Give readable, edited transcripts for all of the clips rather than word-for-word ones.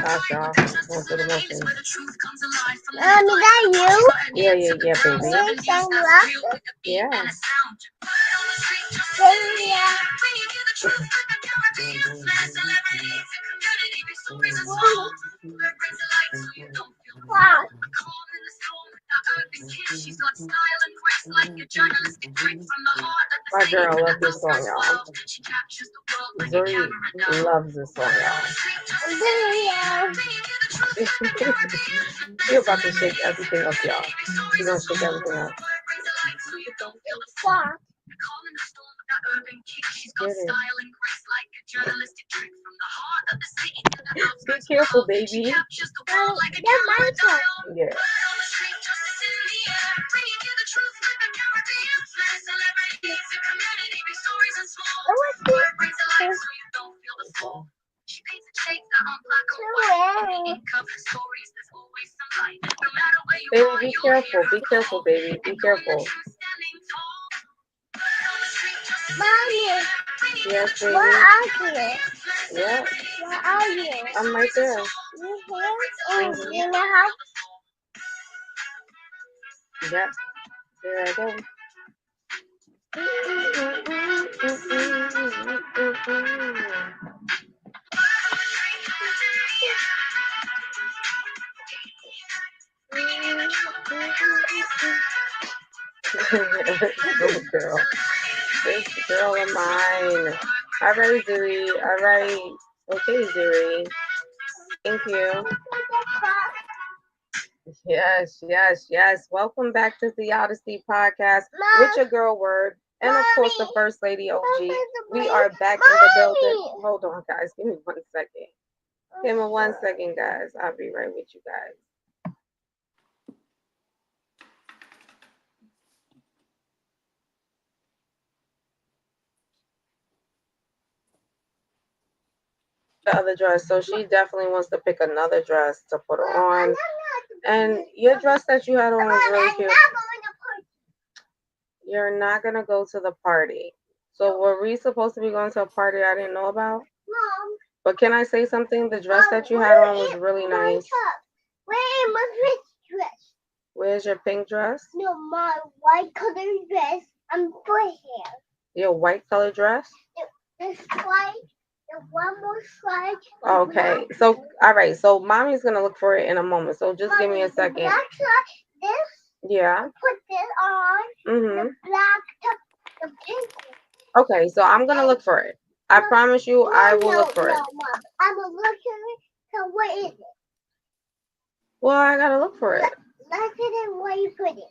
gosh, y'all. Going through the motions. Mommy, that you? Yeah, yeah, yeah, baby. You sang laughter? Yeah. Yeah. Wow. My girl loves this song, y'all. Zuri loves this song, y'all. Yeah. She about to shake everything up, y'all. She's gonna shake everything up. Fuck. Get it. Be careful, baby. That's my song. Yeah. Baby, be careful. Be careful, baby. Be careful. Mommy, Yes, baby. where are you? Yeah, Where are you? I'm right there. You here? Oh, in the house? Yeah. There I go. Oh, girl. This girl of mine. All right, Zuri. All right. Okay, Zuri. Thank you. Yes, yes, yes. Welcome back to the Odyssey podcast with your girl Word. And of course, the First Lady OG. We are back in the building. Hold on, guys. Give me 1 second. Give me 1 second, guys. I'll be right with you guys. The other dress. So she definitely wants to pick another dress to put on. And your dress that you had on was really cute. You're not gonna go to the party. So were we supposed to be going to a party I didn't know about? Mom. But can I say something? The dress that you had on was really nice. Where is my red dress? Where's your pink dress? No, my white color dress. I'm for hair. Your white color dress? This white, the one more slide. Okay. So all right. So mommy's gonna look for it in a moment. So just give me a second. Black slide, this. Yeah. Put this on. The black top, the pink. Okay. So I'm gonna look for it. I promise you, I will look for it. No, Mom. I'm gonna look for it. So where is it? Well, I gotta look for it. Let's see where you put it.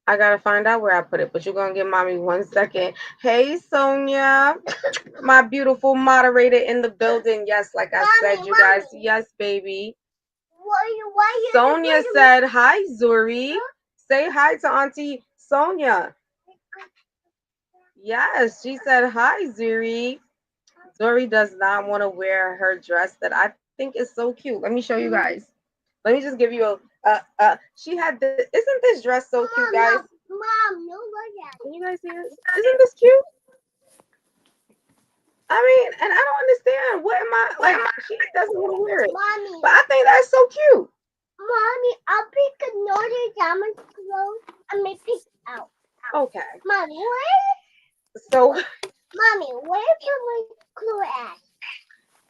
I gotta find out where I put it, but you're gonna give mommy 1 second. Hey, Sonia, my beautiful moderator in the building. Yes, like I said, you guys. Yes, baby. Why Sonia said, "Hi, Zuri. Say hi to Auntie Sonia." Yes, she said, "Hi, Zuri." Zuri does not want to wear her dress that I think is so cute. Let me show you guys. Let me just give you a. She had this. Isn't this dress so cute, guys? Mom, no look at it. Can you guys see it? Isn't this cute? I mean, and I don't understand. What am I like? She doesn't want to wear it, Mommy, but I think that's so cute. Mommy, I'll pick another diamond clothes and make pick out. Okay. Mommy, where? So, Mommy, where put my clothes at?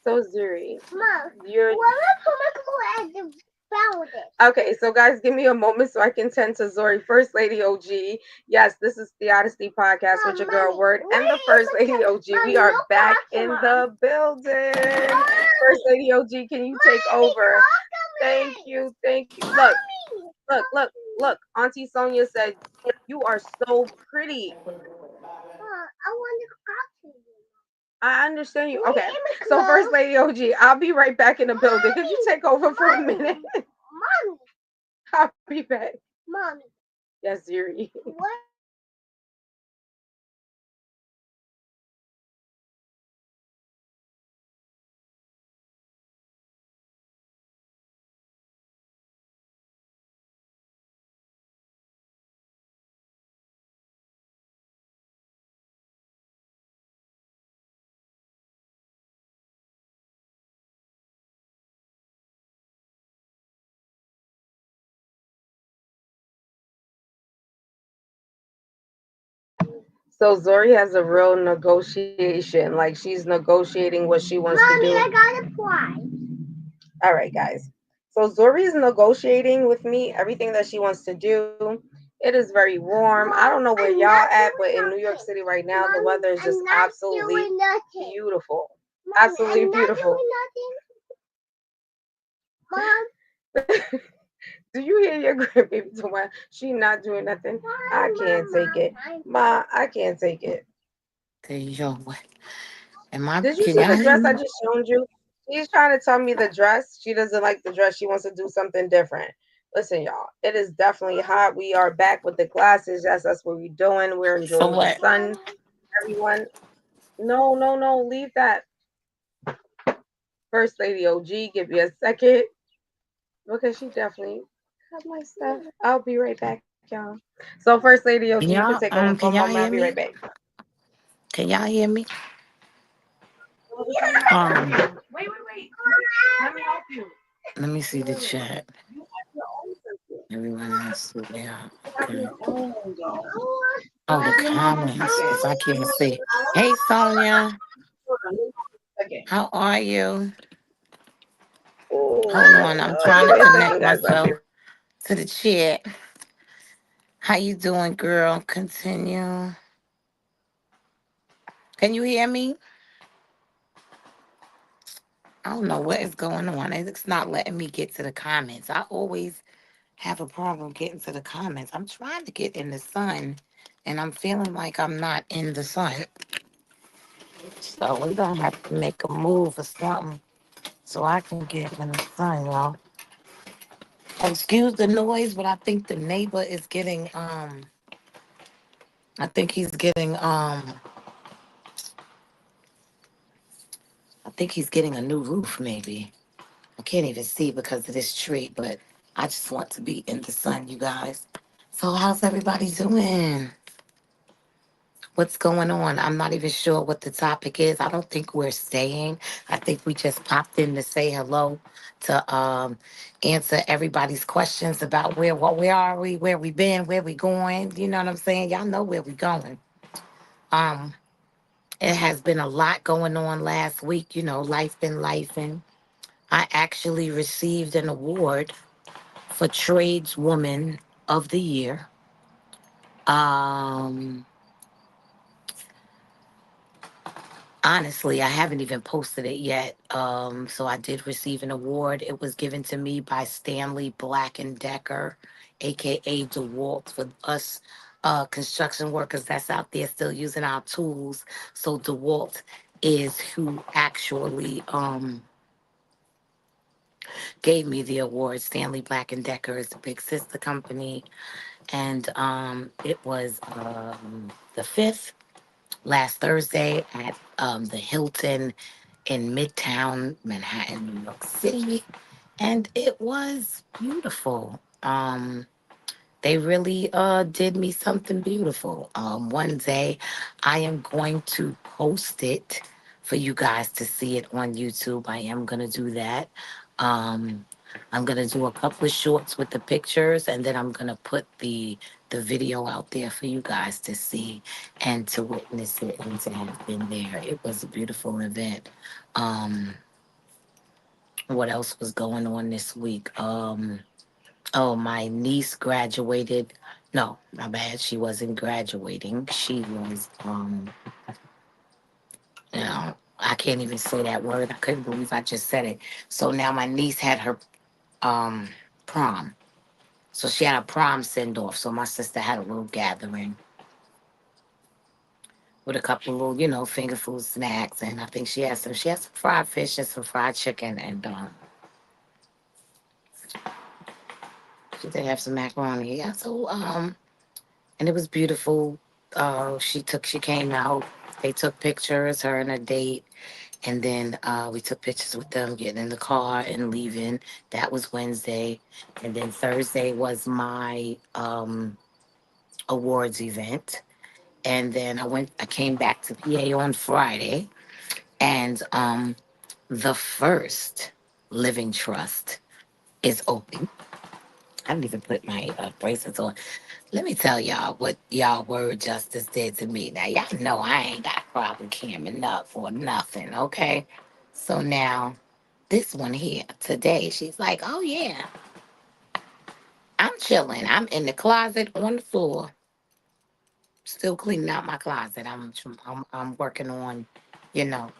so Zuri, Mom, you're. where I put my clothes at? The found it. Okay, so guys, give me a moment so I can tend to Zuri, First Lady OG. Yes, this is the Odyssey podcast with your girl Word and the First Lady OG. We are back in the building. First Lady OG, can you take over? Thank you, thank you. Look, look, look, look. Auntie Sonia said, "You are so pretty." I want to talk to you. I understand you. Okay, so First Lady OG, I'll be right back in the building. Could you take over for a minute? Mommy. I'll be back. Mommy. Yes, Zuri. What? So Zori has a real negotiation. Like she's negotiating what she wants to do. Mommy, I got a prize. All right, guys. So Zori is negotiating with me everything that she wants to do. It is very warm. I don't know where y'all at, but in New York City right now, the weather is just absolutely beautiful. Absolutely beautiful. Mom, Do you hear your grandbaby doing? She not doing nothing. I can't take it, Ma. I can't take it. There you go. Am I? Did you Can see y'all the hear dress I me? just showed you? She's trying to tell me the dress. She doesn't like the dress. She wants to do something different. Listen, y'all, it is definitely hot. We are back with the classes. Yes, that's what we're doing. We're So enjoying the what? sun. Everyone, no, no, no, leave that. First Lady OG, give me a second because she definitely got my stuff. I'll be right back, y'all. So, First Lady OG, you can take over for a Can moment. y'all I'll be hear right me? back. Can y'all hear me? Wait, Um, wait, wait. Let me help you. Let me see the Wait, wait. chat. You have your own sense. Everyone has to. Yeah. You have Okay. your own, though. Oh, the Give your mom a comments, second. because I can't see. Hey, Sonia. Hold on, give me a second. How are you? Hold on. I'm Oh, trying give to me a connect second, guys. I'll be myself to the chat. How you doing, girl? Continue. Can you hear me? I don't know what is going on. It's not letting me get to the comments. I always have a problem getting to the comments. I'm trying to get in the sun, and I'm feeling like I'm not in the sun. So we're gonna have to make a move or something so I can get in the sun, y'all. Excuse the noise, but I think the neighbor is getting I think he's getting I think he's getting a new roof maybe. I can't even see because of this tree, but I just want to be in the sun, you guys. So how's everybody doing? What's going on? I'm not even sure what the topic is. I don't think we're staying. I think we just popped in to say hello, to answer everybody's questions about where are we, where we been, where we going. You know what I'm saying? Y'all know where we going. Um, it has been a lot going on last week. You know, life been life, and I actually received an award for Tradeswoman of the Year. Um, Honestly, I haven't even posted it yet. So I did receive an award. It was given to me by Stanley Black and Decker, aka DeWalt, for us construction workers that's out there still using our tools. So DeWalt is who actually gave me the award. Stanley Black and Decker is the big sister company, and it was the fifth last Thursday at the Hilton in Midtown Manhattan, New York City, and it was beautiful. They really did me something beautiful. One day I am going to post it for you guys to see it on YouTube. I am gonna do that. Um, I'm gonna do a couple of shorts with the pictures, and then I'm gonna put the video out there for you guys to see and to witness it and to have been there. It was a beautiful event. Um, what else was going on this week? Oh, my niece graduated. No, my bad. She wasn't graduating. She was, I can't even say that word. I couldn't believe I just said it. So now my niece had her um prom. So she had a prom send off. So my sister had a little gathering with a couple of little, finger food snacks, and I think she had some fried fish and some fried chicken, and she did have some macaroni. Yeah, so and it was beautiful. She came out. They took pictures, her and a date, and then we took pictures with them getting in the car and leaving. That was Wednesday, and then Thursday was my awards event, and then I came back to PA on Friday, and the first Living Trust is open. I didn't even put my bracelets on. Let me tell y'all what y'all word justice did to me. Now y'all know I ain't got a problem camming up or nothing, okay? So now this one here today, she's like, "Oh yeah, I'm chilling. I'm in the closet on the floor, still cleaning out my closet. I'm working on, you know,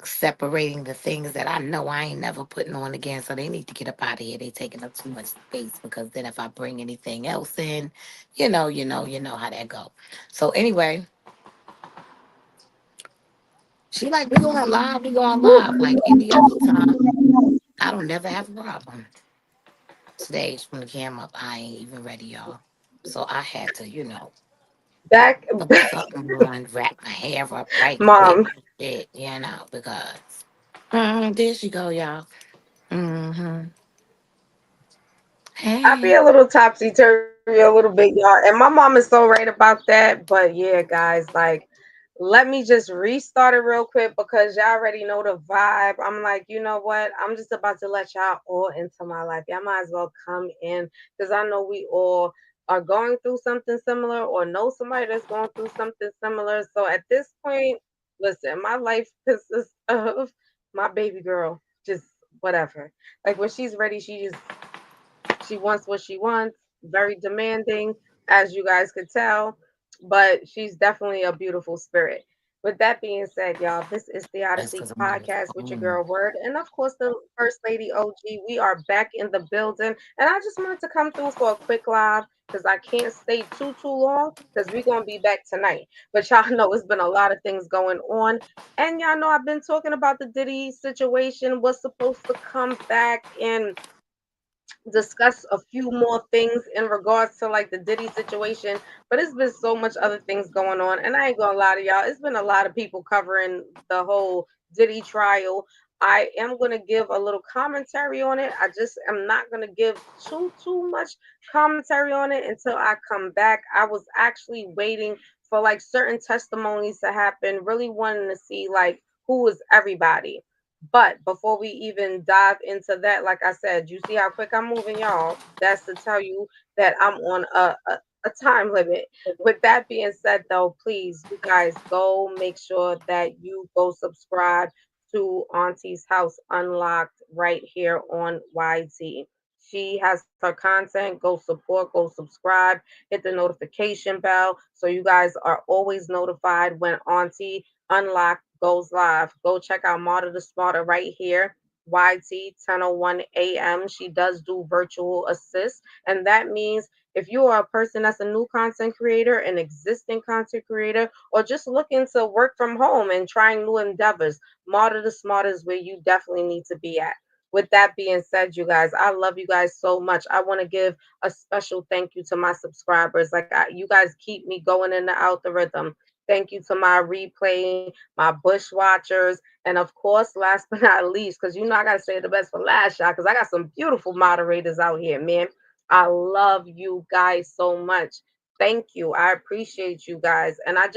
separating the things that I know I ain't never putting on again. So they need to get up out of here. They taking up too much space because then if I bring anything else in, you know how that go. So anyway, she like we going live like any other time. I don't never have a problem. Today when the camera up, I ain't even ready, y'all. So I had to, Back, put something on, wrap my hair up right quick mom. and shit, because there she go, y'all. Hmm. I be Hey. a little topsy turvy a little bit, y'all. And my mom is so right about that. But yeah, guys, like, let me just restart it real quick because y'all already know the vibe. I'm like, you know what? I'm just about to let y'all all into my life. Y'all might as well come in because I know we all are going through something similar or know somebody that's going through something similar. So at this point, listen, my life consists of my baby girl, just whatever. Like when she's ready, she wants what she wants, very demanding, as you guys could tell, but she's definitely a beautiful spirit. With that being said, y'all, this is the That's Odyssey because I'm on the podcast with your phone. girl Word, and of course, the First Lady OG. We are back in the building, and I just wanted to come through for a quick live because I can't stay too long because we're gonna be back tonight. But y'all know it's been a lot of things going on, and y'all know I've been talking about the Diddy situation, what's supposed to come back, and discuss a few more things in regards to like the Diddy situation, but it's been so much other things going on. And I ain't gonna lie to y'all, it's been a lot of people covering the whole Diddy trial. I am gonna give a little commentary on it. I just am not gonna give too much commentary on it until I come back. I was actually waiting for like certain testimonies to happen, really wanting to see like who is everybody. But before we even dive into that, like I said, you see how quick I'm moving, y'all. That's to tell you that I'm on a time limit. With that being said, though, please, you guys go make sure that you go subscribe to Auntie's House Unlocked right here on YT. She has her content. Go support, go subscribe, hit the notification bell so you guys are always notified when Auntie Unlocked goes live. Go check out Marta the Smarter right here. YT 10:01 a.m. She does do virtual assist, and that means if you are a person that's a new content creator, an existing content creator, or just looking to work from home and trying new endeavors, Marta the Smarter is where you definitely need to be at. With that being said, you guys, I love you guys so much. I want to give a special thank you to my subscribers. You guys keep me going in the algorithm. Thank you to my replay, my bush watchers, and of course, last but not least, because I gotta say the best for last, y'all, because I got some beautiful moderators out here, man. I love you guys so much. Thank you. I appreciate you guys, and I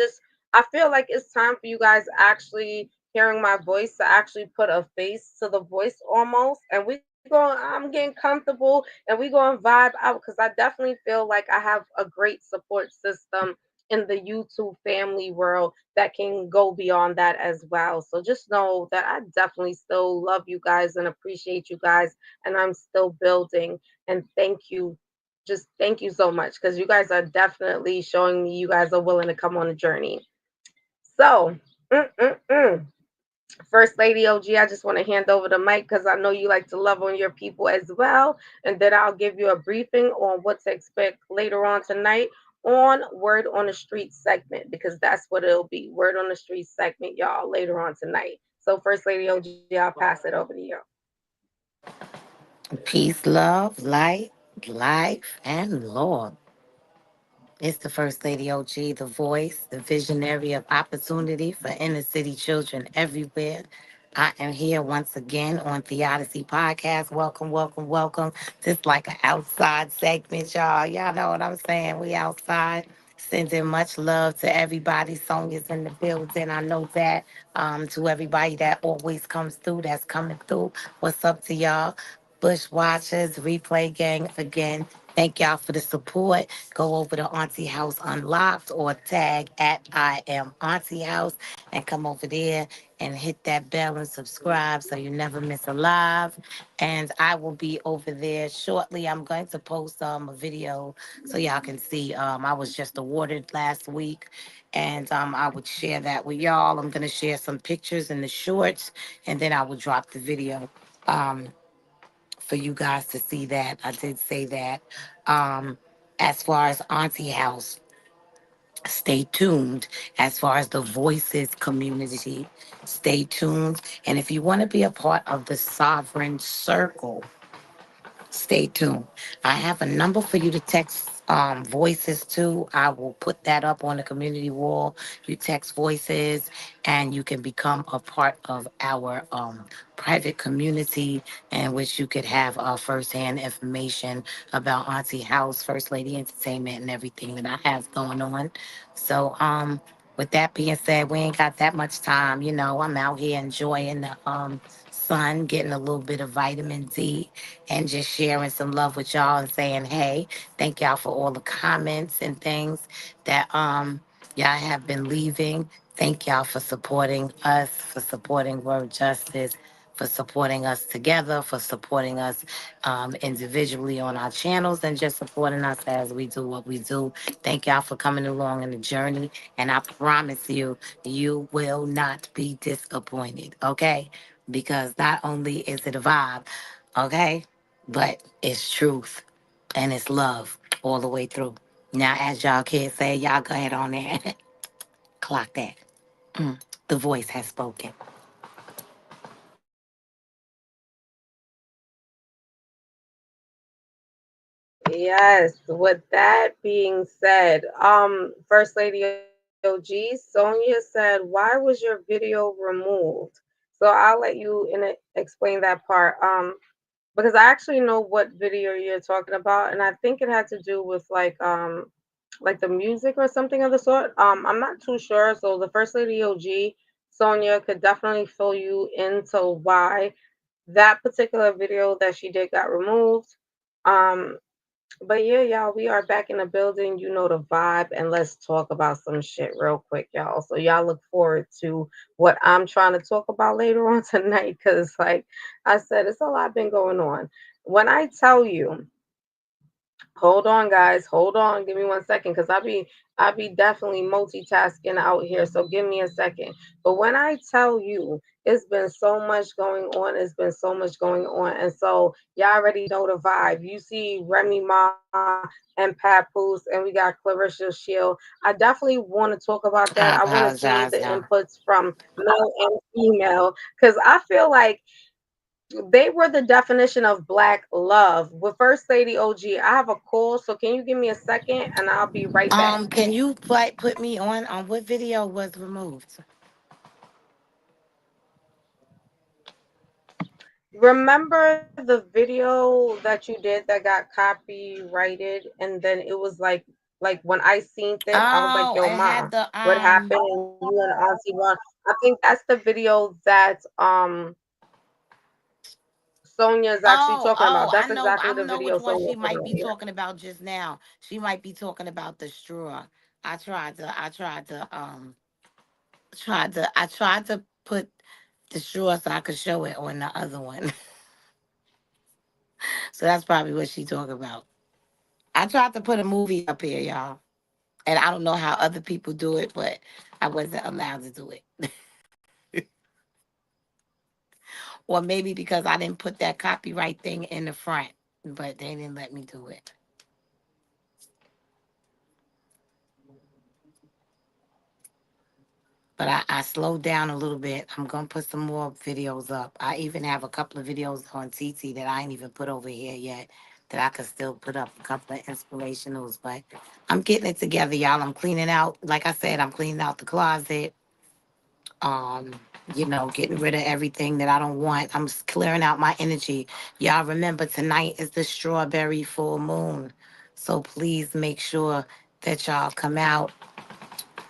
feel like it's time for you guys actually hearing my voice to actually put a face to the voice almost, and I'm getting comfortable, and we going to vibe out because I definitely feel like I have a great support system in the YouTube family world that can go beyond that as well. So just know that I definitely still love you guys and appreciate you guys, and I'm still building. And thank you. Just thank you so much because you guys are definitely showing me you guys are willing to come on a journey. So, First Lady OG, I just want to hand over the mic because I know you like to love on your people as well. And then I'll give you a briefing on what to expect later on tonight on Word on the Street segment because that's what it'll be. Word on the Street segment, y'all, later on tonight. So, First Lady OG, I'll pass it over to you. Peace, love, light, life, and Lord. It's the First Lady OG, the voice, the visionary of opportunity for inner city children everywhere. I am here once again on the Odyssey Podcast. Welcome, welcome, welcome. This like an outside segment, y'all. Y'all know what I'm saying. We outside. Sending much love to everybody. Sonia's in the building. I know that. To everybody that always comes through, that's coming through. What's up to y'all? Bush Watchers, Replay Gang. Again, thank y'all for the support. Go over to Auntie House Unlocked or tag at I am Auntie House and come over there and hit that bell and subscribe so you never miss a live. And I will be over there shortly. I'm going to post a video so y'all can see. I was just awarded last week, and I would share that with y'all. I'm going to share some pictures in the shorts, and then I will drop the video. Um, for you guys to see that. I did say that. Um, as far as Auntie House, stay tuned. As far as the Voices community, stay tuned. And if you want to be a part of the Sovereign Circle, stay tuned. I have a number for you to text voices to. I will put that up on the community wall. You text voices and you can become a part of our private community in which you could have firsthand information about Auntie House, First Lady Entertainment, and everything that I have going on. So, with that being said, we ain't got that much time. You know, I'm out here enjoying the sun, getting a little bit of vitamin D, and just sharing some love with y'all and saying, hey, thank y'all for all the comments and things that y'all have been leaving. Thank y'all for supporting us, for supporting Word Justice, for supporting us together, for supporting us individually on our channels, and just supporting us as we do what we do. Thank y'all for coming along in the journey. And I promise you, you will not be disappointed, okay? Because not only is it a vibe, okay, but it's truth and it's love all the way through. Now, as y'all kids say, y'all go ahead on there. Clock that. Mm, the voice has spoken. Yes, with that being said, First Lady OG, Sonia said, why was your video removed? So I'll let you explain that part. Because I actually know what video you're talking about, and I think it had to do with like the music or something of the sort. I'm not too sure. So the First Lady OG, Sonia, could definitely fill you into why that particular video that she did got removed. Um, but yeah, y'all, we are back in the building. You know the vibe, and let's talk about some shit real quick, y'all. So y'all look forward to what I'm trying to talk about later on tonight, because like I said, it's a lot been going on. When I tell you, hold on, guys. Hold on. Give me 1 second, because I be definitely multitasking out here. So give me a second. But when I tell you, it's been so much going on. It's been so much going on. And so y'all already know the vibe. You see Remy Ma and Papoose, and we got Clarissa Shield. I definitely want to talk about that. I I want to see the apologize, y'all. inputs from male and female, because I feel like they were the definition of black love. With First Lady OG, I have a call, so can you give me a second and I'll be right back. Can you put me on what video was removed? Remember the video that you did that got copyrighted, and then it was like when I seen it, I was like, Oh, yo, it Ma, had the what happened? And you and Auntie one. I think that's the video that Sonia is actually talking about. That's I know, exactly the which video one Sonia she is talking might about. be Yeah. talking about just now. She might be talking about the straw. I tried to put the straw so I could show it on the other one. So that's probably what she talking about. I tried to put a movie up here, y'all. And I don't know how other people do it, but I wasn't allowed to do it. Or maybe because I didn't put that copyright thing in the front, but they didn't let me do it. But I slowed down a little bit. I'm gonna put some more videos up. I even have a couple of videos on TT that I ain't even put over here yet that I could still put up a couple of inspirationals. But I'm getting it together, y'all. I'm cleaning out, like I said, I'm cleaning out the closet. Um, getting rid of everything that I don't want. I'm clearing out my energy. Y'all remember tonight is the strawberry full moon. So please make sure that y'all come out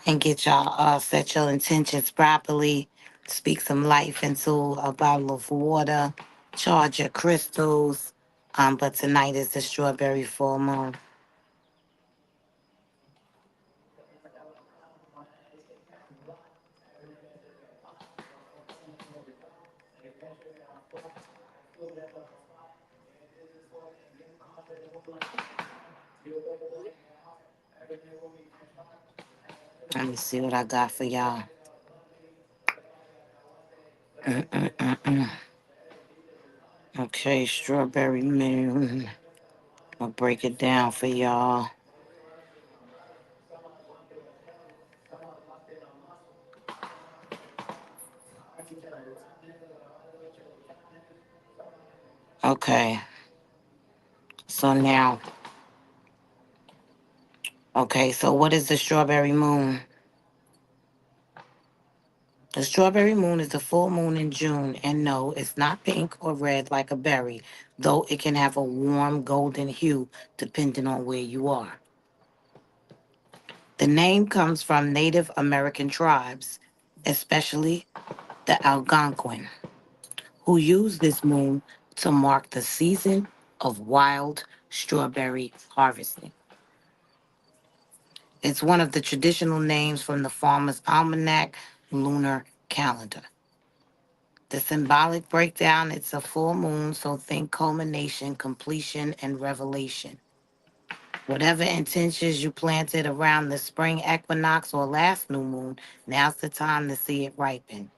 and get y'all set your intentions properly. Speak some life into a bottle of water. Charge your crystals. But tonight is the strawberry full moon. Let me see what I got for y'all. Mm-mm-mm-mm. Okay, strawberry moon. I'll break it down for y'all. Okay, so now, okay, so what is the strawberry moon? The strawberry moon is the full moon in June, and no, it's not pink or red like a berry, though it can have a warm golden hue depending on where you are. The name comes from Native American tribes, especially the Algonquin, who use this moon to mark the season of wild strawberry harvesting. It's one of the traditional names from the Farmer's Almanac lunar calendar. The symbolic breakdown, it's a full moon, so think culmination, completion, and revelation. Whatever intentions you planted around the spring equinox or last new moon, now's the time to see it ripen.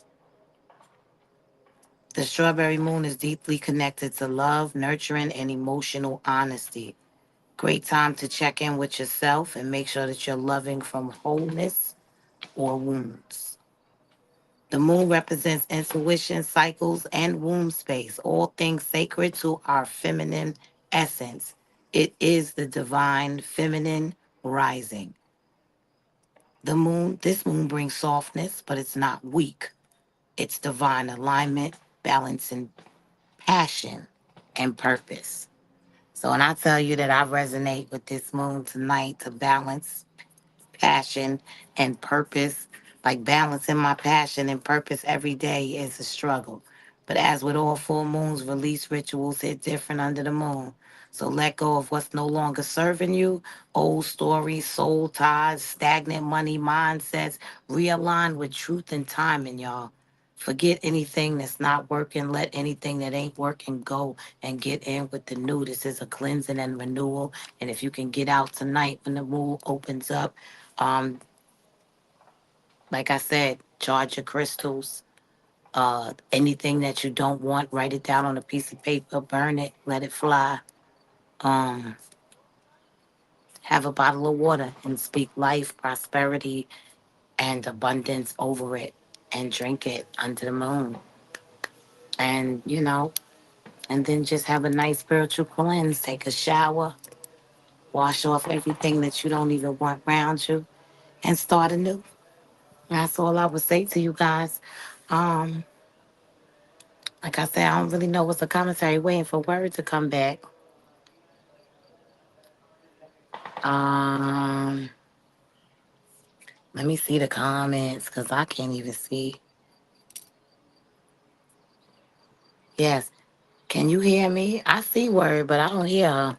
The strawberry moon is deeply connected to love, nurturing, and emotional honesty. Great time to check in with yourself and make sure that you're loving from wholeness or wounds. The moon represents intuition, cycles, and womb space, all things sacred to our feminine essence. It is the divine feminine rising. This moon brings softness, but it's not weak. It's divine alignment, balance, and passion and purpose. So when I tell you that I resonate with this moon tonight to balance passion and purpose, like balancing my passion and purpose every day is a struggle. But as with all full moons, release rituals hit different under the moon. So let go of what's no longer serving you, old stories, soul ties, stagnant money mindsets, realign with truth and timing, y'all. Forget anything that's not working. Let anything that ain't working go and get in with the new. This is a cleansing and renewal. And if you can get out tonight when the moon opens up, um, like I said, charge your crystals. Anything that you don't want, write it down on a piece of paper, burn it, let it fly. Um, have a bottle of water and speak life, prosperity, and abundance over it and drink it under the moon. And, and then just have a nice spiritual cleanse. Take a shower, wash off everything that you don't even want around you, and start anew. That's all I would say to you guys. Um, like I said, I don't really know what's the commentary, waiting for word to come back. Um, Let me see the comments because I can't even see. Yes. Can you hear me? I see word, but I don't hear her.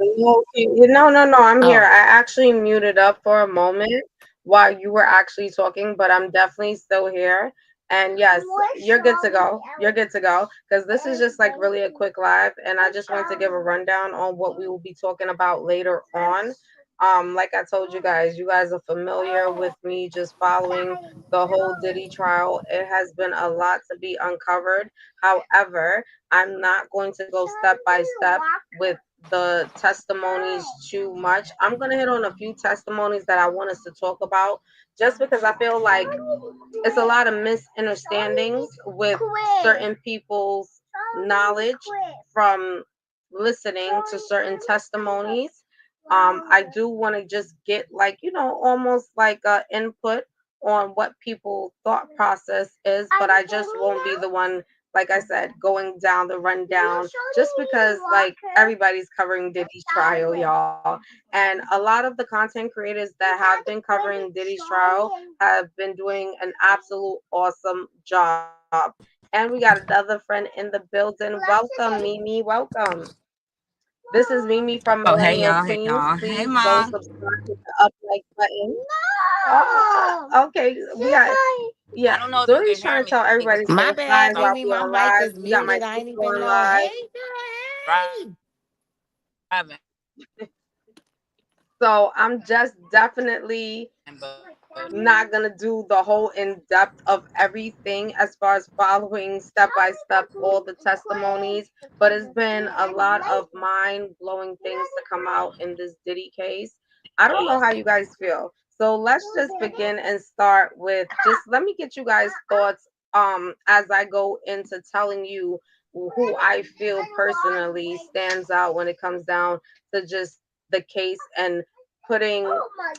Okay. No, no, no. I'm here. Oh, I actually muted up for a moment while you were actually talking, but I'm definitely still here. And yes, you're good to go. You're good to go because this is just like really a quick live, and I just wanted to give a rundown on what we will be talking about later on. Like I told you guys are familiar with me just following the whole Diddy trial. It has been a lot to be uncovered. However, I'm not going to go step by step with the testimonies too much. I'm going to hit on a few testimonies that I want us to talk about just because I feel like it's a lot of misunderstandings with certain people's knowledge from listening to certain testimonies. I do want to just get like, almost like a input on what people thought process is, but I just won't be the one, like I said, going down the rundown just because like everybody's covering Diddy's trial, y'all. And a lot of the content creators that have been covering Diddy's trial have been doing an absolute awesome job. And we got another friend in the building. Welcome, Mimi. Welcome. This is Mimi from Oh, hey Millennial y'all, hey Queens. y'all. Hey, Please go mom. subscribe with the up like button. Okay, we got I yeah. don't know if you Zori's can hear trying to me tell everybody because to My say hi bad, while Mimi. we My on mic live. is We got my muted. I didn't sister even on know. live. Hey, girl. Hey. driving, So I'm just definitely but not gonna do the whole in depth of everything as far as following step by step all the testimonies, but it's been a lot of mind blowing things to come out in this Diddy case. I don't know how you guys feel. So let's just begin and start with just let me get you guys thoughts as I go into telling you who I feel personally stands out when it comes down to just the case and putting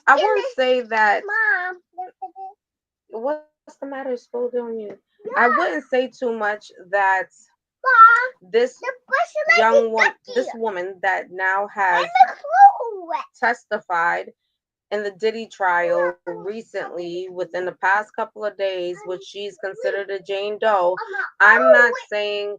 I won't say that what's the matter spilled on you. I wouldn't say too much that this this woman that now has testified in the Diddy trial recently within the past couple of days, which she's considered a Jane Doe. I'm not saying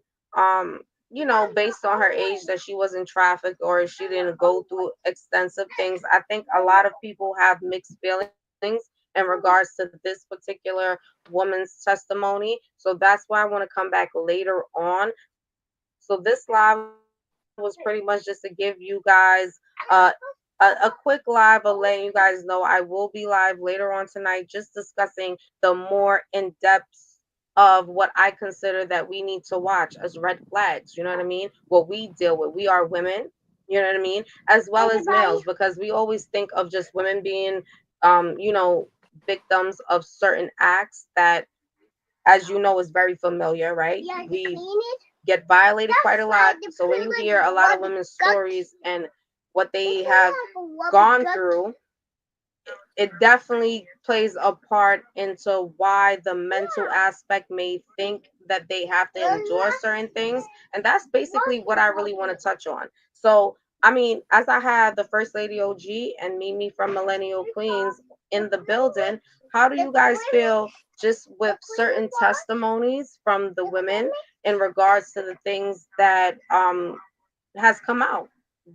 based on her age that she wasn't trafficked or she didn't go through extensive things. I think a lot of people have mixed feelings in regards to this particular woman's testimony. So that's why I want to come back later on. So this live was pretty much just to give you guys a quick live of letting you guys know I will be live later on tonight, just discussing the more in depth of what I consider that we need to watch as red flags. You know what I mean? What we deal with. We are women. You know what I mean? As well as males, because we always think of just women being, victims of certain acts that, as you know, is very familiar, right? We get violated quite a lot. So when you hear a lot of women's stories and what they have gone through, it definitely plays a part into why the mental aspect may think that they have to endure certain things. And that's basically what I really want to touch on. So, I mean, as I had the First Lady OG and Mimi from Millennial Queens in the building, how do you guys feel just with certain testimonies from the women in regards to the things that has come out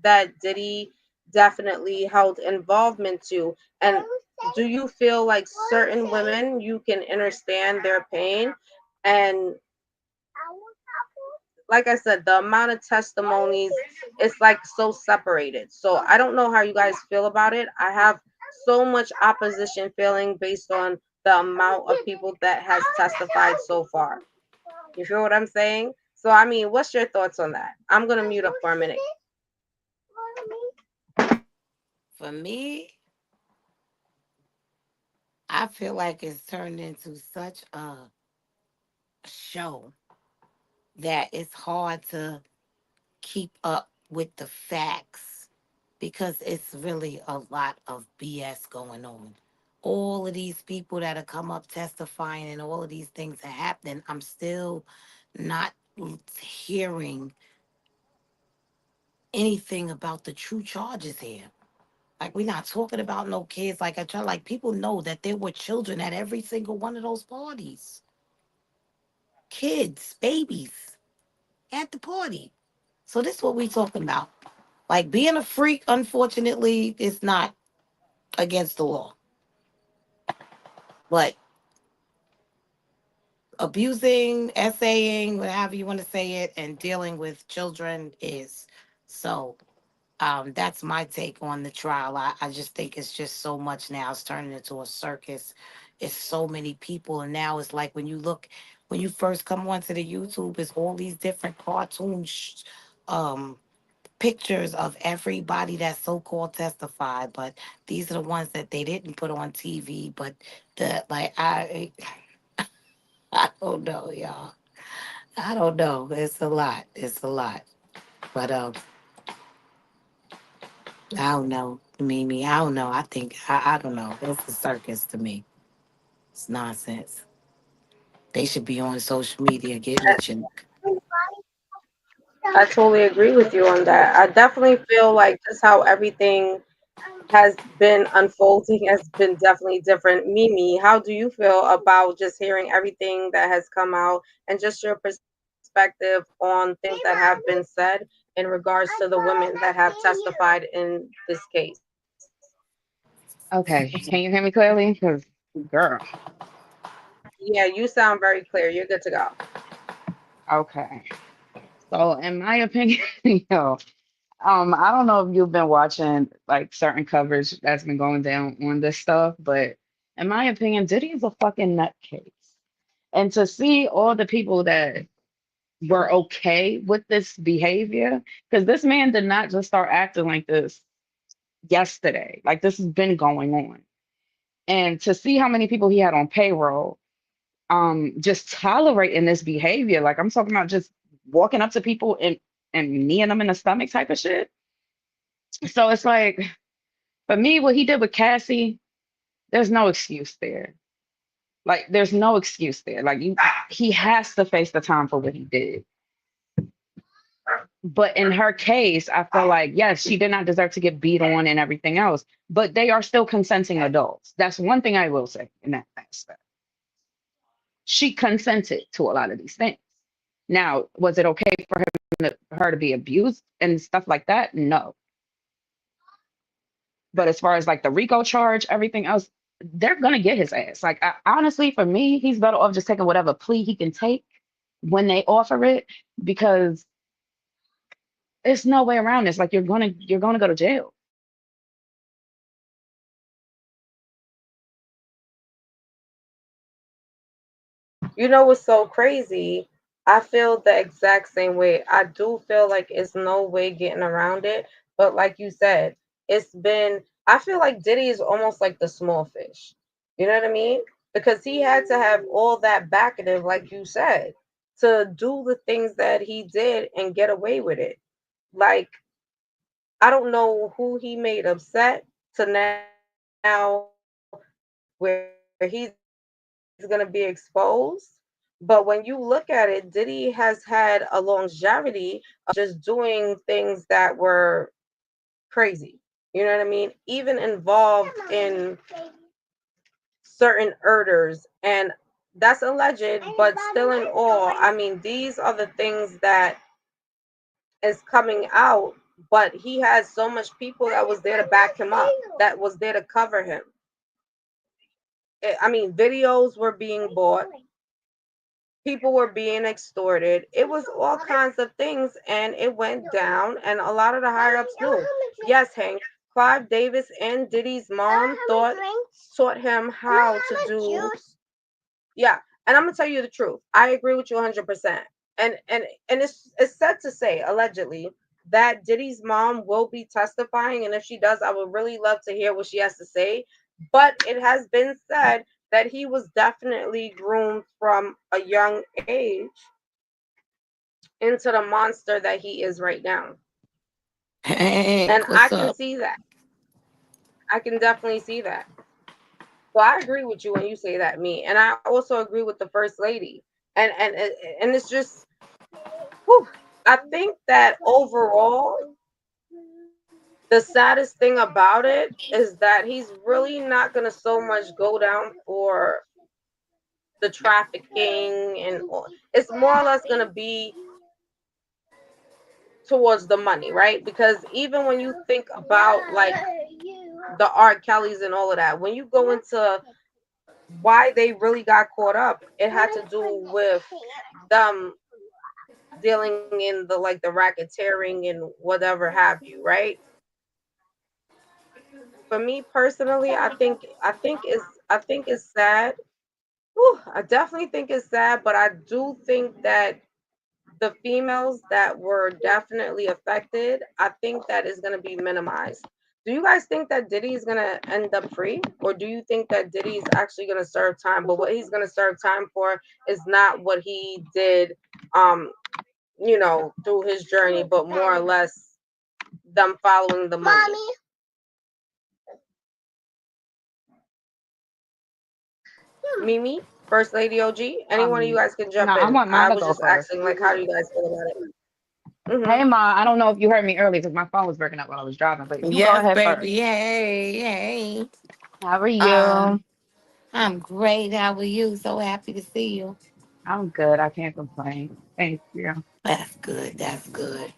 that Diddy definitely held involvement to? And do you feel like certain women you can understand their pain? And like I said, the amount of testimonies it's like so separated. So I don't know how you guys feel about it. I have so much opposition feeling based on the amount of people that has testified so far. You feel what I'm saying? So I mean, what's your thoughts on that? I'm gonna mute up for a minute. For me, I feel like it's turned into such a show that it's hard to keep up with the facts because it's really a lot of BS going on. All of these people that have come up testifying and all of these things are happening, I'm still not hearing anything about the true charges here. Like we're not talking about no kids. Like I try, like people know that there were children at every single one of those parties. Kids, babies at the party. So this is what we talking about. Like being a freak, unfortunately, is not against the law. But abusing, essaying, whatever you want to say it, and dealing with children is. So that's my take on the trial. I just think it's just so much now. It's turning into a circus. It's so many people. And now it's like when you first come onto the YouTube, it's all these different um, pictures of everybody that so called testified. But these are the ones that they didn't put on TV. But I don't know, y'all. I don't know. It's a lot. It's a lot. But I don't know, Mimi. I don't know. I don't know. It's a circus to me. It's nonsense. They should be on social media getting a check. I totally agree with you on that. I definitely feel like just how everything has been unfolding has been definitely different. Mimi, how do you feel about just hearing everything that has come out and just your perspective on things that have been said in regards to the women that have testified in this case? Okay, can you hear me clearly? Because, girl, Yeah, you sound very clear. You're good to go. okay. So, in my opinion, yo, I don't know if you've been watching like certain coverage that's been going down on this stuff, but in my opinion, Diddy is a fucking nutcase. And to see all the people that were okay with this behavior, because this man did not just start acting like this yesterday. Like this has been going on. And to see how many people he had on payroll, just tolerating this behavior. Like I'm talking about just walking up to people and kneeing them in the stomach type of shit. So it's like for me, what he did with Cassie, there's no excuse there. Like there's no excuse there. Like he has to face the time for what he did. But in her case, I feel like yes, she did not deserve to get beat on and everything else. But they are still consenting adults. That's one thing I will say in that aspect. She consented to a lot of these things. Now, was it okay for her to be abused and stuff like that? No. But as far as like the RICO charge, everything else, they're gonna get his ass. Like honestly, for me, he's better off just taking whatever plea he can take when they offer it, because there's no way around this. Like you're gonna go to jail. You know what's so crazy? I feel the exact same way. I do feel like it's no way getting around it. But like you said, I feel like Diddy is almost like the small fish. You know what I mean? Because he had to have all that backing, like you said, to do the things that he did and get away with it. Like, I don't know who he made upset to now where he's going to be exposed. But when you look at it, Diddy has had a longevity of just doing things that were crazy. You know what I mean? Even involved in certain murders, and that's alleged, but still in all, I mean, these are the things that is coming out. But he has so much people that was there to back him up, that was there to cover him. I mean, videos were being bought, people were being extorted. It was all kinds of things, and it went down. And a lot of the higher ups knew. Yes, Hank. Clive Davis and Diddy's mom taught him how to do. Yeah, and I'm gonna tell you the truth. I agree with you 100%. And it's said to say allegedly that Diddy's mom will be testifying, and if she does, I would really love to hear what she has to say. But it has been said that he was definitely groomed from a young age into the monster that he is right now. And Hank, I what's can up? see that. I can definitely see that. So I agree with you when you say that, me, and I also agree with the first lady. And it's just, whew, I think that overall, the saddest thing about it is that he's really not gonna so much go down for the trafficking and all. It's more or less gonna be towards the money, right? Because even when you think about like the R. Kellys and all of that, when you go into why they really got caught up, it had to do with them dealing in the like the racketeering and whatever have you, right? For me personally, I think it's sad. Whew, I definitely think it's sad, but I do think that the females that were definitely affected, I think that is going to be minimized. Do you guys think that Diddy is going to end up free, or do you think that Diddy is actually going to serve time? But what he's going to serve time for is not what he did, um, through his journey, but more or less them following the money. Mimi, First Lady OG, any one of you Um, guys can no, jump I in. want mine I to was go just first. asking, like, how do you guys feel about it? Mm-hmm. Hey, Ma, I don't know if you heard me earlier because my phone was breaking up while I was driving, but you go Yes, ahead first. baby. Hey, hey. How are you? Um, I'm great. How are you? So happy to see you. I'm good. I can't complain. Thank you. That's good. That's good.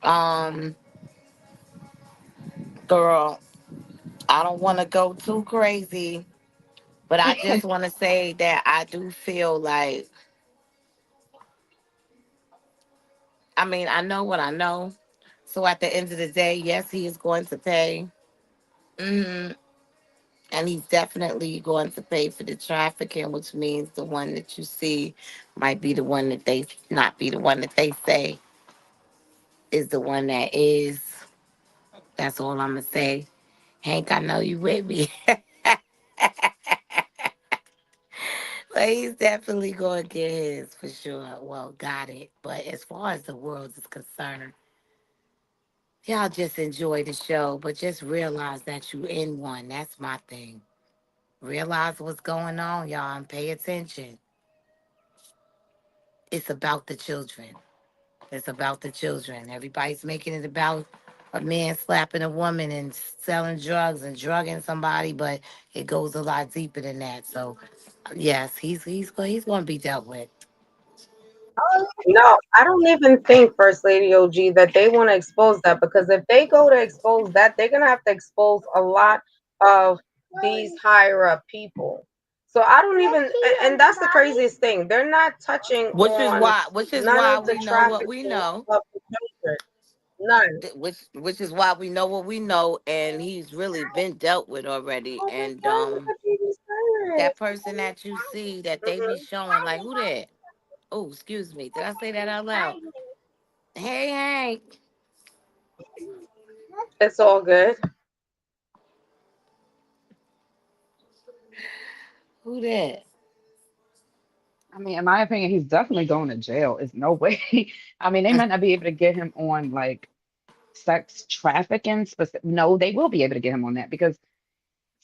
Um, girl, I don't want to go too crazy, but I just want to say that I do feel like, I mean, I know what I know. So at the end of the day, yes, he is going to pay. Hmm. And he's definitely going to pay for the trafficking, which means the one that you see might be the one that they not be the one that they say is the one that is. That's all I'm gonna say. Hank, I know you with me. But he's definitely going to get his for sure. Well, got it. But as far as the world is concerned, y'all just enjoy the show, but just realize that you in one. That's my thing. Realize what's going on, y'all, and pay attention. It's about the children. It's about the children. Everybody's making it about a man slapping a woman and selling drugs and drugging somebody, but it goes a lot deeper than that. So, yes, he's going to be dealt with. No, I don't even think First Lady OG that they want to expose that, because if they go to expose that, they're gonna have to expose a lot of these higher up people. So I don't even, and that's the craziest thing. They're not touching on Which is none why of the we know what we trafficking know. of the children. None. Which is why we know what we know, and he's really been dealt with already. Oh my And God, look at baby that Cyrus. person that you see that they be Mhm. showing, like who that? Oh, excuse me, did I say that out loud? Hey Hank, It's all good. who that? I mean, in my opinion, he's definitely going to jail. It's no way. I mean, they might not be able to get him on like sex trafficking specific. No, they will be able to get him on that because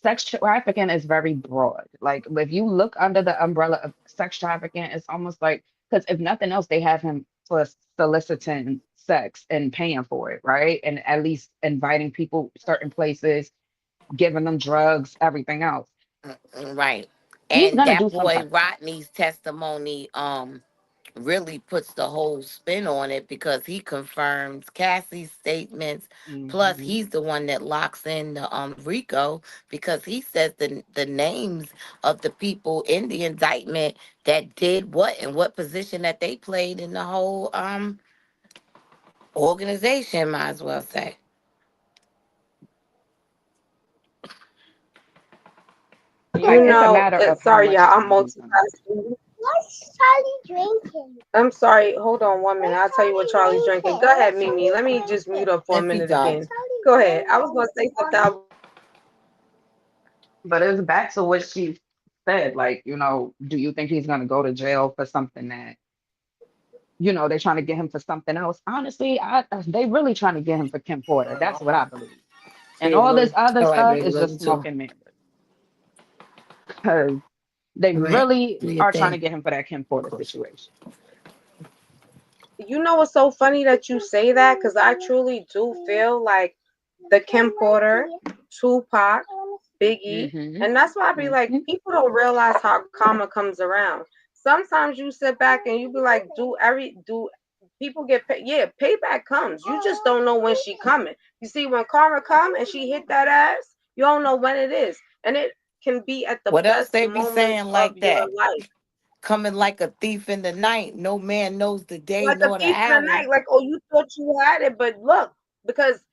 sex trafficking is very broad. Like if you look under the umbrella of sex trafficking, it's almost like because if nothing else, they have him for soliciting sex and paying for it, right? And at least inviting people certain places, giving them drugs, everything else. Right. He's And gonna that do some boy type of time. Rodney's testimony really puts the whole spin on it because he confirms Cassie's statements. Plus, Hmm. he's the one that locks in the Rico because he says the names of the people in the indictment that did what and what position that they played in the whole organization. Might as well say. Like You it's a know, matter of how sorry, much yeah, I'm time he's gonna. multitasking. What's Charlie drinking? I'm sorry. Hold on 1 minute. I'll tell you what Charlie's drinking. Go ahead, Mimi. Let me just mute up for a If he minute done. again. Go ahead. I was gonna say something. But it's back to what she said. Like, do you think he's gonna go to jail for something that, they're trying to get him for something else? Honestly, they really trying to get him for Kim Porter. That's what I believe. And They all this will. other Oh, I stuff really is love just you too. smoke and mirrors. Because they Right. really Do your are trying to thing. get him for that Kim Porter situation. You know what's so funny that you say that? Because I truly do feel like the Kim Porter, Tupac, Biggie, Hmm. and that's why I be like, Hmm. people don't realize how karma comes around. Sometimes you sit back and you be like, do people get paid? Yeah, payback comes. You just don't know when she coming. You see, when karma come and she hit that ass, you don't know when it is, and it can be at the What else best they be moments saying of like your that? life. Coming like a thief in the night. No man knows the day Like a nor the thief in the hour. night. Like, oh, you thought you had it, but look, because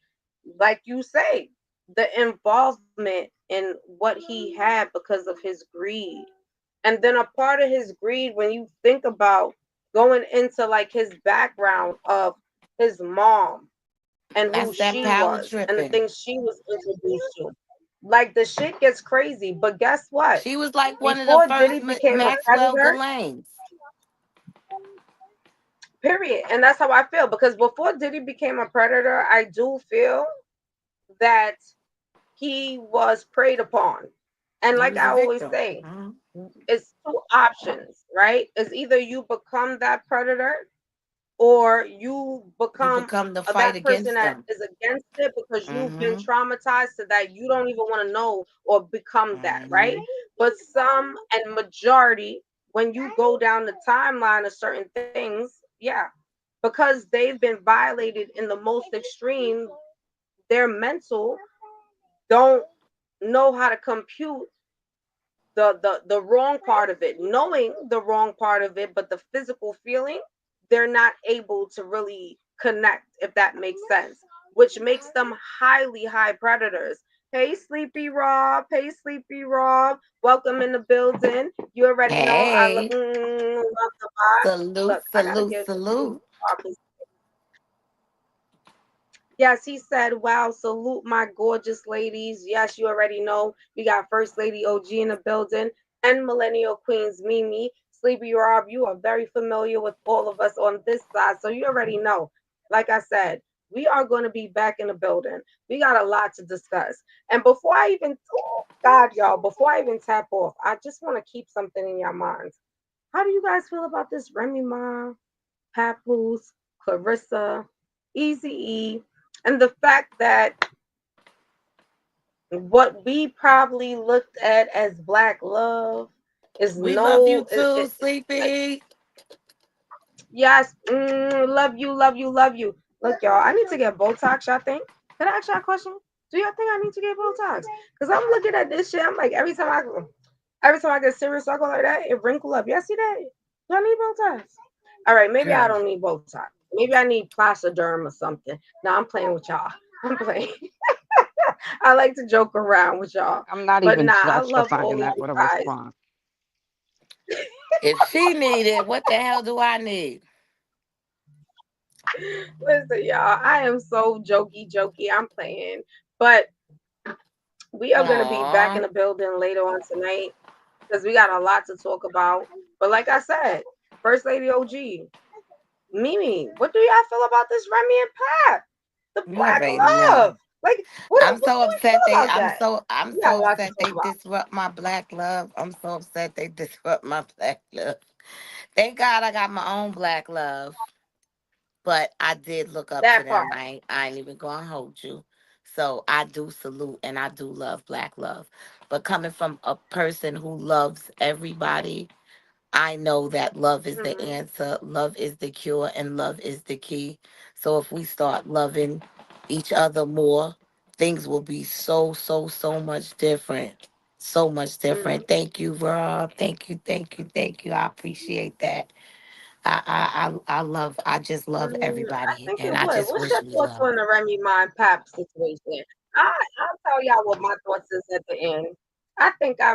like you say, the involvement in what he had because of his greed. And then a part of his greed, when you think about going into like his background of his mom and who That's that she power was and the tripping. things she was introduced to. Like the shit gets crazy. But guess what? She was like one of the Before first Diddy became a Maxwell predator, Delanes. period. And that's how I feel. Because before Diddy became a predator, I do feel that he was preyed upon. And He like was a I always victim. say, Mhm. it's two options, right? It's either you become that predator or you You become become the fight that person against that them. is against it because you've been Mm-hmm. traumatized to that you don't even want to know or become that, right? Mm-hmm. But some and majority, when you go down the timeline of certain things, yeah, because they've been violated in the most extreme, their mental don't know how to compute the wrong part of it, knowing the wrong part of it, but the physical feeling, they're not able to really connect, if that makes sense, which makes them highly high predators. Hey, Sleepy Rob. Hey, Sleepy Rob. Welcome in the building. You already know I Hey, love the vibe. salute, Look, I gotta salute, give Sleepy salute. Rob his. Yes, he said, wow, salute my gorgeous ladies. Yes, you already know. We got First Lady OG in the building and Millennial Queens Mimi. Sleepy Rob, you are very familiar with all of us on this side. So you already know. Like I said, we are going to be back in the building. We got a lot to discuss. And before I even, oh God, y'all, before I even tap off, I just want to keep something in your minds. How do you guys feel about this Remy Ma, Papoose, Clarissa, Easy E, and the fact that what we probably looked at as black love is We love you no, too, like, Sleepy. yes, love you, love you, love you. Look, y'all, I need to get Botox. Y'all think? Can I ask y'all a question? Do y'all think I need to get Botox? Because I'm looking at this shit. I'm like, every time I get serious circle like that, it wrinkle up. Y'all see that? Y'all need Botox. All right, maybe I Girl, don't need Botox. Maybe I need Placiderm or something. Now I'm playing with y'all. I'm playing. I like to joke around with y'all. I'm not But even nah, I love justifying all of that you with a guys. response. if she needed, what the hell do I need? Listen, y'all, I am so jokey, jokey. I'm playing. But we are going to be back in Aw. the building later on tonight because we got a lot to talk about. But like I said, First Lady OG, Mimi, what do y'all feel about this Remy and Pat? The You black already know. love. Like, what do we feel about that? I'm We got so a lot to upset talk they about. disrupt my black love. I'm so upset they disrupt my black love. Thank God I got my own black love. But I did look up to That part. them. I ain't even gonna hold you. So I do salute and I do love black love. But coming from a person who loves everybody, I know that love is the Hmm. answer, love is the cure, and love is the key. So if we start loving each other more, things will be so, so, so much different. So much Hmm. different. Thank you, Rob. Thank you, thank you, thank you. I appreciate that. I just love I everybody, think and it I would. just What's wish your we thoughts love. on the Remy Ma and Pap situation? I'll tell y'all what my thoughts is at the end. I think yeah,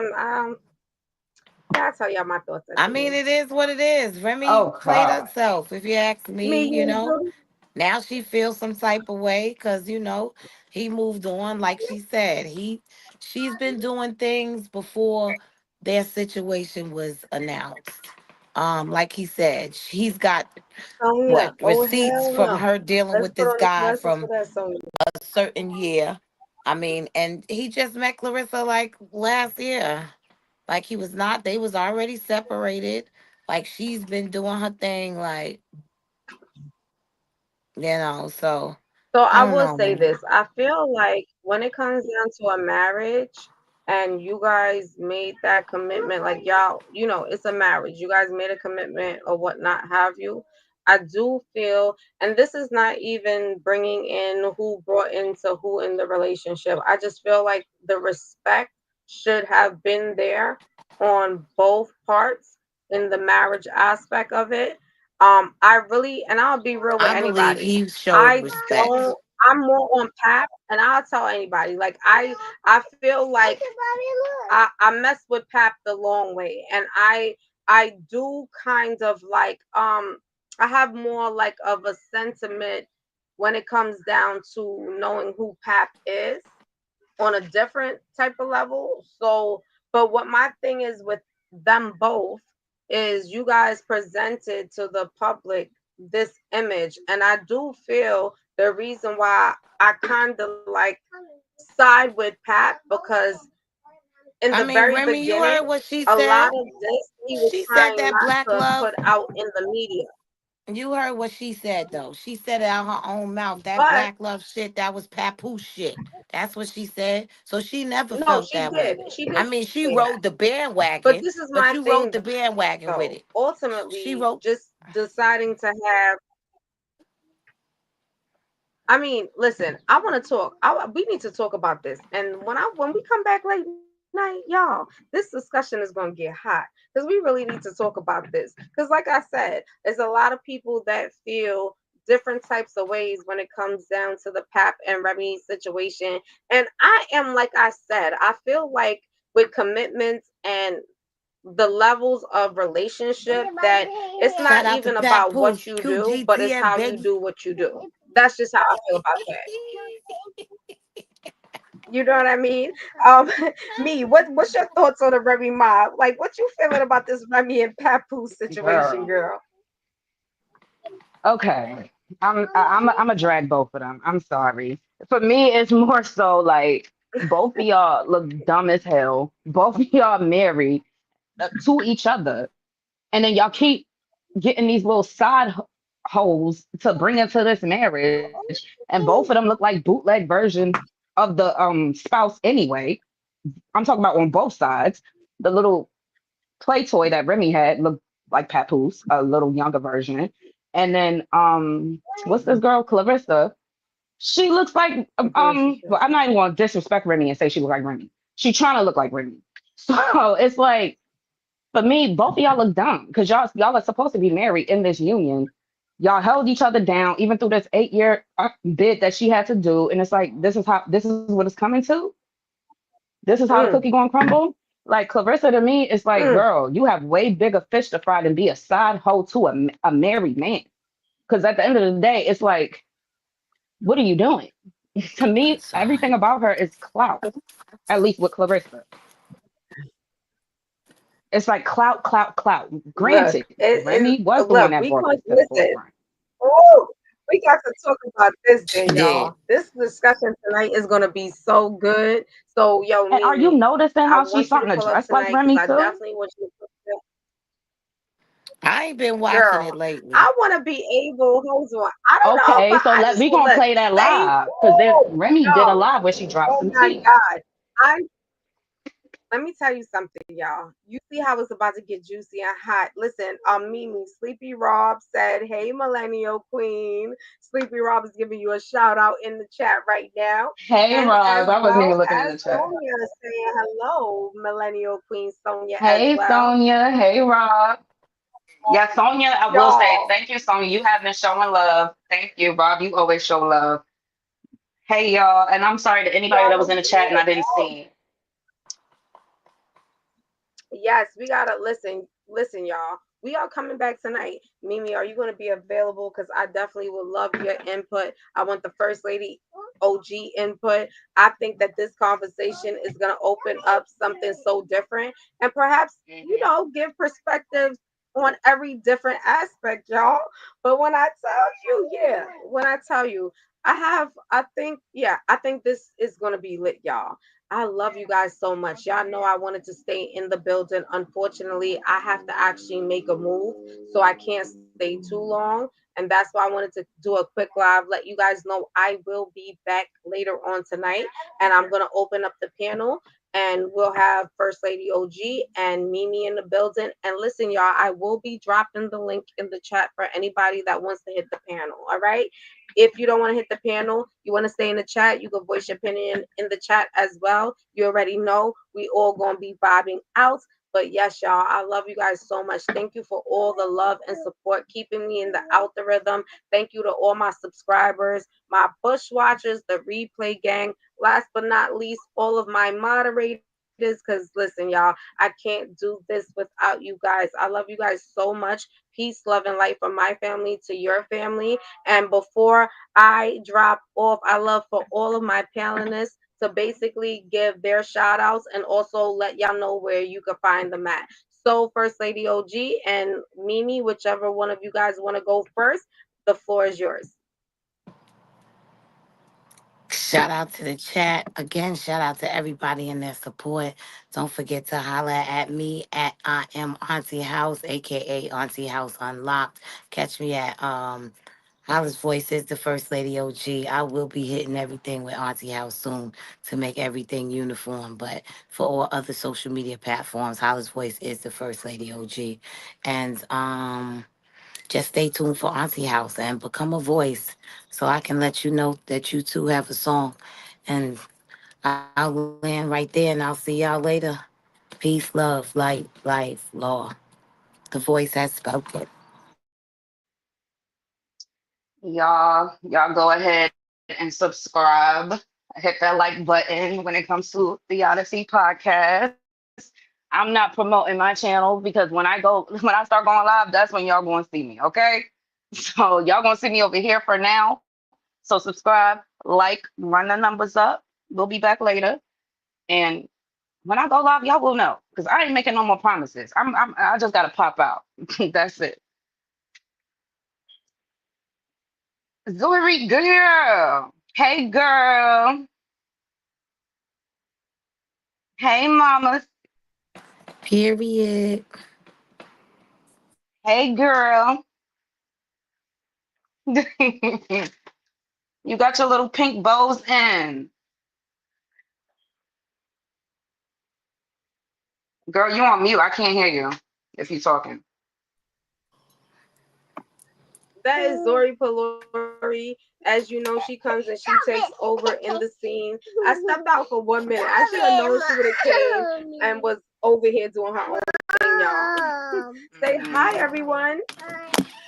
I'll tell y'all my thoughts at I the mean, end. it is what it is. Remy Oh played God. herself, if you ask me. Me, You you, know, Judy? now she feels some type of way because he moved on. Like she said, she's been doing things before their situation was announced. Like he said, he's got Sonia. what Oh receipts hell from no. her dealing Let's with put this on the guy commercial for from that, Sonia. a certain year. I mean, and he just met Clarissa like last year. Like he was not, they was already separated. Like she's been doing her thing, like, so So I I don't will know, say man. this. I feel like when it comes down to a marriage and you guys made that commitment, like y'all, it's a marriage. You guys made a commitment or whatnot have you. I do feel, and this is not even bringing in who brought into who in the relationship. I just feel like the respect should have been there on both parts in the marriage aspect of it. I really, and I'll be real with I believe anybody. he showed I respect. don't. I'm more on Pap, and I'll tell anybody. Like I feel like I mess with Pap the long way, and I do kind of like I have more like of a sentiment when it comes down to knowing who Pap is on a different type of level. So, but what my thing is with them both is you guys presented to the public this image, and I do feel the reason why I kind of like side with Pat because in I the mean, very Remy, you beginning, heard what she a lot said? of this he was She said trying that not black to love, put out in the media. You heard what she said though. She said it out her own mouth. That But black love shit, that was papoose shit. That's what she said. So she never no, felt she that way. did. She I did mean, she say that. rode the But bandwagon, this is but my you rode thing, the bandwagon with though. it. She Ultimately, wrote. just deciding to have. I mean, listen. I want to talk. We need to talk about this. And when we come back late night, y'all, this discussion is going to get hot because we really need to talk about this. Because, like I said, there's a lot of people that feel different types of ways when it comes down to the Pap and Remy situation. And I am, like I said, I feel like with commitments and the levels of relationship that it's Shout not out to even about what Papoose, you do, but it's QGTM, how you baby. do what you do. That's just how I feel about that. You know what I mean? Um, me, what's your thoughts on the Remy mob? Like, what you feeling about this Remy and Papoose situation, Girl. girl? Okay. I'm a drag both of them. I'm sorry. For me, it's more so like both of y'all look dumb as hell. Both of y'all married to each other, and then y'all keep getting these little holes to bring into this marriage, and both of them look like bootleg versions of the spouse anyway. I'm talking about on both sides. The little play toy that Remy had looked like Papoose, a little younger version. And then what's this girl, Clarissa? She looks like well, I'm not even gonna disrespect Remy and say she looks like Remy. She trying to look like Remy. So it's like for me, both of y'all look dumb because y'all are supposed to be married in this union. Y'all held each other down even through this 8 year bid that she had to do, and it's like this is what it's coming to. This is how the Mm, cookie gonna crumble. Like Clarissa to me, it's like, mm, girl, you have way bigger fish to fry than be a side hoe to a married man. Because at the end of the day, it's like, what are you doing? To I'm me, everything sorry. about her is clout. At least with Clarissa, it's like clout, clout, clout. look, Granted, Remy was the one look. that We brought going this to the listen. forefront. Oh, we got to talk about this She then, did. y'all. This discussion tonight is gonna be so good. So, yo, And are you Mimi, noticing I how she's want you to starting to pull up dress like tonight because Remy I too? definitely want you to put I ain't been watching it girl. lately. I want to be able. Hold on. I don't know, Okay, but so I let just we want gonna look. play that Thank. live because there Oh Remy did a no. live where she dropped Oh some my tea. God. I let me tell you something, y'all. You see how it's about to get juicy and hot. Listen, Mimi, Sleepy Rob said, "Hey, Millennial Queen." Sleepy Rob is giving you a shout out in the chat right now, Hey and Roz, as I wasn't well even looking in as the chat. Sonia is saying hello, Millennial Queen Sonia as Hey well. Sonia, hey Rob. Yeah, Sonia, I will say Y'all, thank you, Sonia. You have been showing love. Thank you, Rob. You always show love. Hey y'all, and I'm sorry to anybody that was in the chat and I didn't see. yes, we gotta listen. Listen, y'all. We are coming back tonight. Mimi, are you going to be available? Because I definitely would love your input. I want the First Lady OG input. I think that this conversation is going to open up something so different and perhaps, Hmm. give perspectives on every different aspect, y'all. But when I tell you, yeah, when I tell you, I think this is going to be lit, y'all. I love you guys so much. Y'all know I wanted to stay in the building. Unfortunately, I have to actually make a move, so I can't stay too long. And that's why I wanted to do a quick live, let you guys know I will be back later on tonight. And I'm going to open up the panel and we'll have First Lady OG and Mimi in the building. And listen, y'all, I will be dropping the link in the chat for anybody that wants to hit the panel. All right. If you don't want to hit the panel, you want to stay in the chat, you can voice your opinion in the chat as well. You already know we all gonna be vibing out. But yes, y'all, I love you guys so much. Thank you for all the love and support, keeping me in the algorithm. Thank you to all my subscribers, my bushwatchers, the replay gang. Last but not least, all of my moderators. Because listen, y'all, I can't do this without you guys. I love you guys so much. Peace, love, and light from my family to your family. And before I drop off, I love for all of my panelists to basically give their shout outs and also let y'all know where you can find them at. So, First Lady OG and Mimi, whichever one of you guys want to go first, the floor is yours. Shout out to the chat. Again, shout out to everybody in their support. Don't forget to holler at me at I am Auntie House, aka Auntie House Unlocked. Catch me at Hollis Voice is the First Lady OG. I will be hitting everything with Auntie House soon to make everything uniform. But for all other social media platforms, Hollis Voice is the First Lady OG. And just stay tuned for Auntie House and become a voice so I can let you know that you too have a song. And I'll land right there and I'll see y'all later. Peace, love, light, life, law. The voice has spoken. Y'all go ahead and subscribe. Hit that like button when it comes to the Odyssey podcast. I'm not promoting my channel because when I start going live, that's when y'all going to see me, okay? So y'all going to see me over here for now. So subscribe, like, run the numbers up. We'll be back later. And when I go live, y'all will know because I ain't making no more promises. I just got to pop out. That's it. Zuri girl. Hey girl. Hey mamas. Period. Hey girl. You got your little pink bows in. Girl, you on mute. I can't hear you if you talking. That is Zori Palori. As you know, she comes and she takes over in the scene. I stepped out for 1 minute. I should have known she would have came and was over here doing her own thing, y'all. Say hi, Mhm. everyone.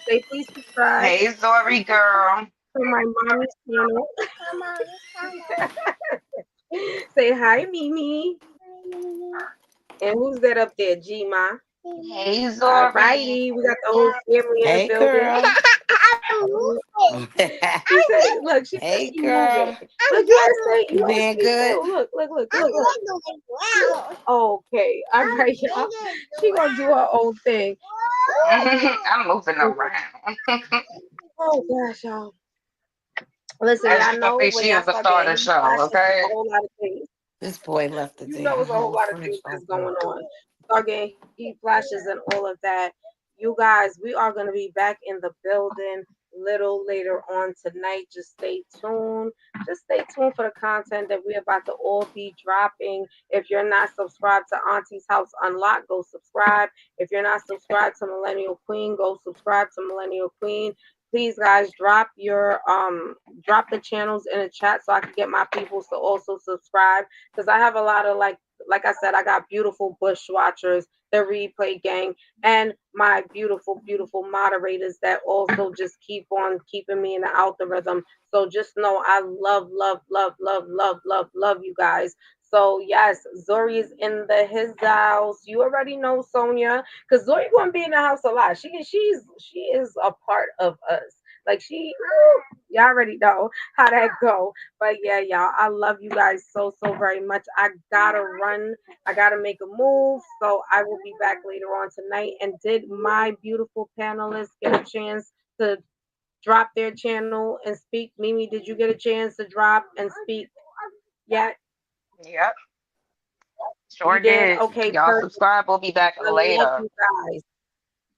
Say please subscribe Hey Zori girl. to my mommy's channel. Say hi, Mimi. And who's that up there? G-Ma. Hey All Zori. righty. We got the whole family in the Hey, building. girl. I'm She said, look, she said Hey, she moving. girl. Look, you gotta say, you You gotta being speak good? too. Look. Okay. All right, y'all. She gonna do her own thing. I'm moving around. Oh gosh, y'all. Listen, As y'all you can know see, when she y'all is the start star of getting the heat show, flashes, it's a okay? whole lot of things. This boy left the You know damn it's a whole whole lot of fridge things that's open. going on. Start getting heat flashes and all of that. You guys, we are gonna be back in the building little later on tonight. Just stay tuned. Just stay tuned for the content that we're about to all be dropping. If you're not subscribed to Auntie's House Unlocked, go subscribe. If you're not subscribed to Millennial Queen, go subscribe to Millennial Queen. Please guys drop the channels in the chat so I can get my people to also subscribe because I have a lot of like I said, I got beautiful bush watchers, the replay gang, and my beautiful moderators that also just keep on keeping me in the algorithm. So just know I love you guys. So yes, Zori is in the his house. You already know Sonia, because Zori gonna be in the house a lot. She is a part of us. Like y'all already know how that go. But yeah, y'all, I love you guys so very much. I gotta run. I gotta make a move. So I will be back later on tonight. And did my beautiful panelists get a chance to drop their channel and speak? Mimi, did you get a chance to drop and speak yet? Yep, You sure did? did. Okay, Y'all perfect. subscribe. We'll be back I love later. you guys.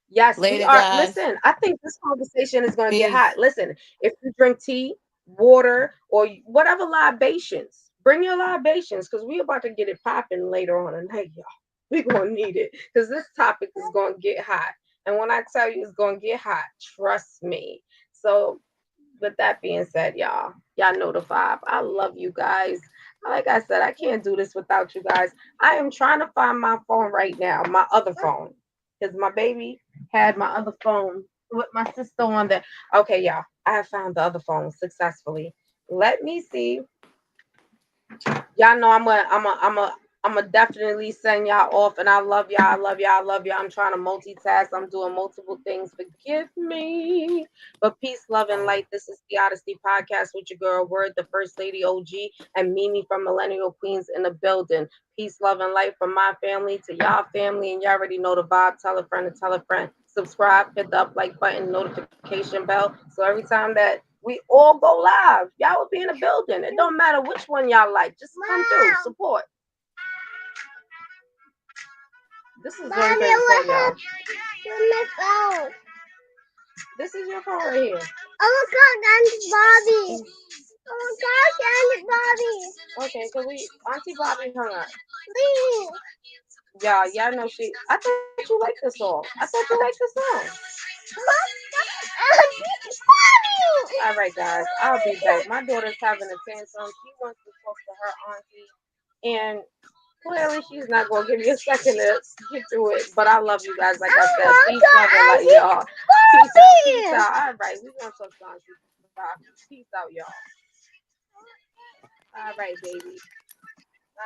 Yes, we Later, are. guys. Listen, I think this conversation is going to get hot. Peace. Listen, if you drink tea, water, or whatever libations, bring your libations because we about to get it popping later on tonight, y'all. We going to need it because this topic is going to get hot. And when I tell you it's going to get hot, trust me. So, with that being said, y'all know the vibe. I love you guys. Like I said, I can't do this without you guys. I am trying to find my phone right now, my other phone, because my baby had my other phone with my sister on there. Okay, y'all, I have found the other phone successfully. Let me see. Y'all know I'm gonna definitely send y'all off, and I love y'all. I love y'all. I love y'all. I'm trying to multitask. I'm doing multiple things. Forgive me. But peace, love, and light. This is the Odyssey Podcast with your girl Word, the First Lady OG, and Mimi from Millennial Queens in the building. Peace, love, and light from my family to y'all family, and y'all already know the vibe. Tell a friend to tell a friend. Subscribe, hit the up like button, notification bell. So every time that We all go live. Y'all will be in the building. It don't matter which one y'all like. Just come through. Support. This is Mommy, very favorite phone, y'all. Where's my phone? This is your phone right here. Oh my God, Auntie Bobby. Oh my gosh, Auntie Bobby. Okay, so Auntie Bobby hung up. Please. Y'all know she. I thought you liked the song. I thought you liked the song. Auntie Bobby. All right, guys, I'll be back. My daughter's having a tantrum. She wants to talk to her auntie, and clearly she's not gonna give me a second to get through it. But I love you guys. Like I said, peace, love, and light, y'all. Peace out, peace out. All right, we're gonna talk to Auntie Bobby. Peace out, y'all. All right, baby. Bye.